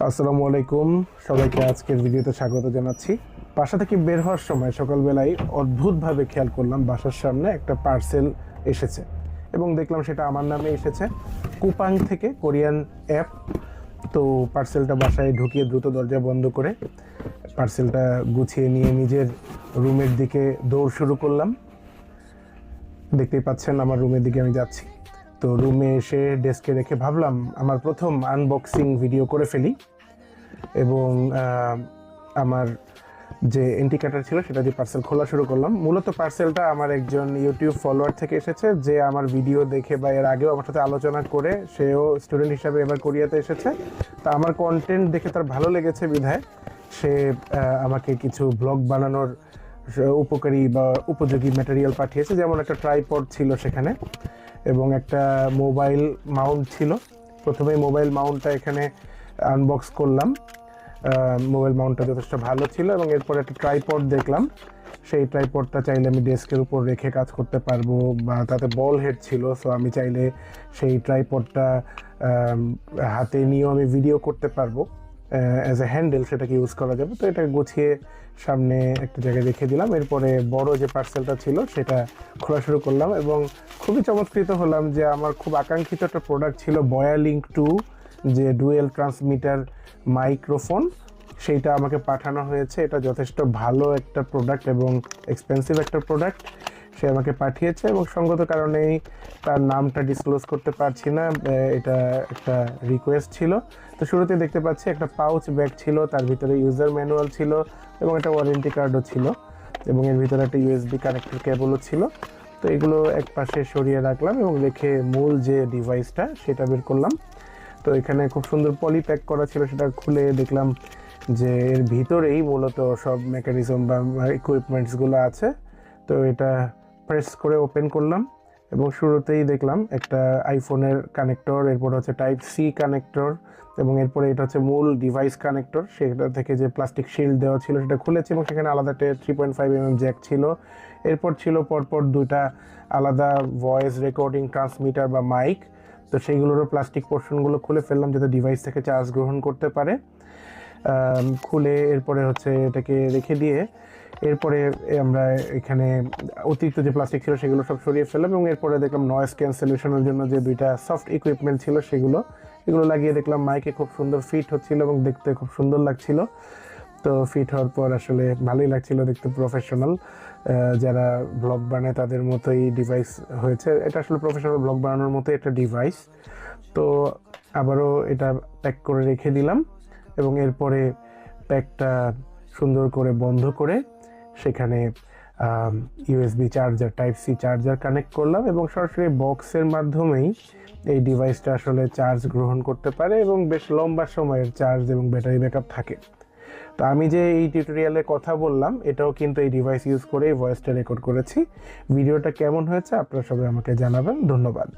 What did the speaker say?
আসসালামু আলাইকুম, সবাইকে আজকের ভিডিওতে স্বাগত জানাচ্ছি। বাসা থেকে বের হওয়ার সময় সকালবেলায় অদ্ভুতভাবে খেয়াল করলাম বাসার সামনে একটা পার্সেল এসেছে এবং দেখলাম সেটা আমার নামে এসেছে কুপাং থেকে, কোরিয়ান অ্যাপ। তো পার্সেলটা বাসায় ঢুকিয়ে দ্রুত দরজা বন্ধ করে পার্সেলটা গুছিয়ে নিয়ে নিজের রুমের দিকে দৌড় শুরু করলাম। দেখতেই পাচ্ছেন আমার রুমের দিকে আমি যাচ্ছি। তো রুমে এসে ডেস্কে রেখে ভাবলাম আমার প্রথম আনবক্সিং ভিডিও করে ফেলি এবং আমার যে ইন্ডিকেটর ছিল সেটা দিয়ে পার্সেল খোলা শুরু করলাম। মূলত পার্সেলটা আমার একজন ইউটিউব ফলোয়ার থেকে এসেছে, যে আমার ভিডিও দেখে বা এর আগেও আমার সাথে আলোচনা করে সেও স্টুডেন্ট হিসাবে এবার কোরিয়াতে এসেছে। তা আমার কন্টেন্ট দেখে তার ভালো লেগেছে বিধায় সে আমাকে কিছু ব্লগ বানানোর উপকারী বা উপযোগী ম্যাটেরিয়াল পাঠিয়েছে, যেমন একটা ট্রাইপড ছিল সেখানে এবং একটা মোবাইল মাউন্ট ছিল। প্রথমে মোবাইল মাউন্টটা এখানে আনবক্স করলাম। মোবাইল মাউন্টটা যথেষ্ট ভালো ছিল এবং এরপর একটা ট্রাইপড দেখলাম। সেই ট্রাইপডটা চাইলে আমি ডেস্কের উপর রেখে কাজ করতে পারবো, বা তাতে বল হেড ছিল, সো আমি চাইলে সেই ট্রাইপডটা হাতে নিয়েও আমি ভিডিও করতে পারবো। অ্যাজ এ হ্যান্ডেল সেটাকে ইউজ করা যাবে। তো এটা গুছিয়ে সামনে একটা জায়গায় রেখে দিলাম। এরপরে বড় যে পার্সেলটা ছিল সেটা খোলা শুরু করলাম এবং খুবই চমৎকৃত হলাম যে আমার খুব আকাঙ্ক্ষিত একটা প্রোডাক্ট ছিল বয়ালিংক 2, যে ডুয়েল ট্রান্সমিটার মাইক্রোফোন, সেইটা আমাকে পাঠানো হয়েছে। এটা যথেষ্ট ভালো একটা প্রোডাক্ট এবং এক্সপেন্সিভ একটা প্রোডাক্ট সে আমাকে পাঠিয়েছে এবং সঙ্গত কারণেই তার নামটা ডিসক্লোজ করতে পারছি না, এটা একটা রিকোয়েস্ট ছিল। তো শুরুতে দেখতে পাচ্ছি একটা পাউচ ব্যাগ ছিল, তার ভিতরে ইউজার ম্যানুয়াল ছিল এবং একটা ওয়ারেন্টি কার্ডও ছিল এবং এর ভিতরে একটা ইউএসবি কানেক্টর কেবলও ছিল। তো এগুলো এক পাশে সরিয়ে রাখলাম এবং রেখে মূল যে ডিভাইসটা সেটা বের করলাম। তো এখানে খুব সুন্দর পলি প্যাক করা ছিল, সেটা খুলে দেখলাম যে এর ভিতরেই মূলত সব মেকানিজম বা ইকুইপমেন্টসগুলো আছে। তো এটা প্রেস করে ওপেন করলাম এবং শুরুতেই দেখলাম একটা আইফোনের কানেক্টর, এরপর হচ্ছে টাইপ সি কানেক্টর এবং এরপরে এটা হচ্ছে মূল ডিভাইস কানেক্টর। সেটা থেকে যে প্লাস্টিক শিল্ড দেওয়া ছিল সেটা খুলেছে এবং সেখানে আলাদা 3.5 mm জ্যাক ছিল। এরপর ছিল পরপর দুইটা আলাদা ভয়েস রেকর্ডিং ট্রান্সমিটার বা মাইক। তো সেইগুলোরও প্লাস্টিক পোর্শনগুলো খুলে ফেললাম যাতে ডিভাইস থেকে চার্জ গ্রহণ করতে পারে। খুলে এরপরে হচ্ছে এটাকে রেখে দিয়ে এরপরে আমরা এখানে অতিরিক্ত যে প্লাস্টিক ছিল সেগুলো সব সরিয়ে ফেললাম এবং এরপরে দেখলাম নয়েজ ক্যান্সেলেশনের জন্য যে দুইটা সফট ইকুইপমেন্ট ছিল এগুলো লাগিয়ে দেখলাম মাইকে খুব সুন্দর ফিট হচ্ছিল এবং দেখতে খুব সুন্দর লাগছিল। তো ফিট হওয়ার পর আসলে ভালোই লাগছিল দেখতে, প্রফেশনাল যারা ব্লগ বানায় তাদের মতোই ডিভাইস হয়েছে। এটা আসলে প্রফেশনাল ব্লগ বানানোর মতো একটা ডিভাইস। তো আবারও এটা প্যাক করে রেখে দিলাম এবং এরপরে প্যাকটা সুন্দর করে বন্ধ করে সেখানে USB charger, type C charger connect করলাম এবং সরাসরি বক্সের মাধ্যমেই এই ডিভাইসটা আসলে চার্জ গ্রহণ করতে পারে এবং বেশ লম্বা সময়ের চার্জ এবং ব্যাটারি ব্যাকআপ থাকে। তো আমি যে এই টিউটোরিয়ালে কথা বললাম এটাও কিন্তু এই ডিভাইস ইউজ করেই ভয়েসটা রেকর্ড করেছি। ভিডিওটা কেমন হয়েছে আপনারা সবাই আমাকে জানাবেন। ধন্যবাদ।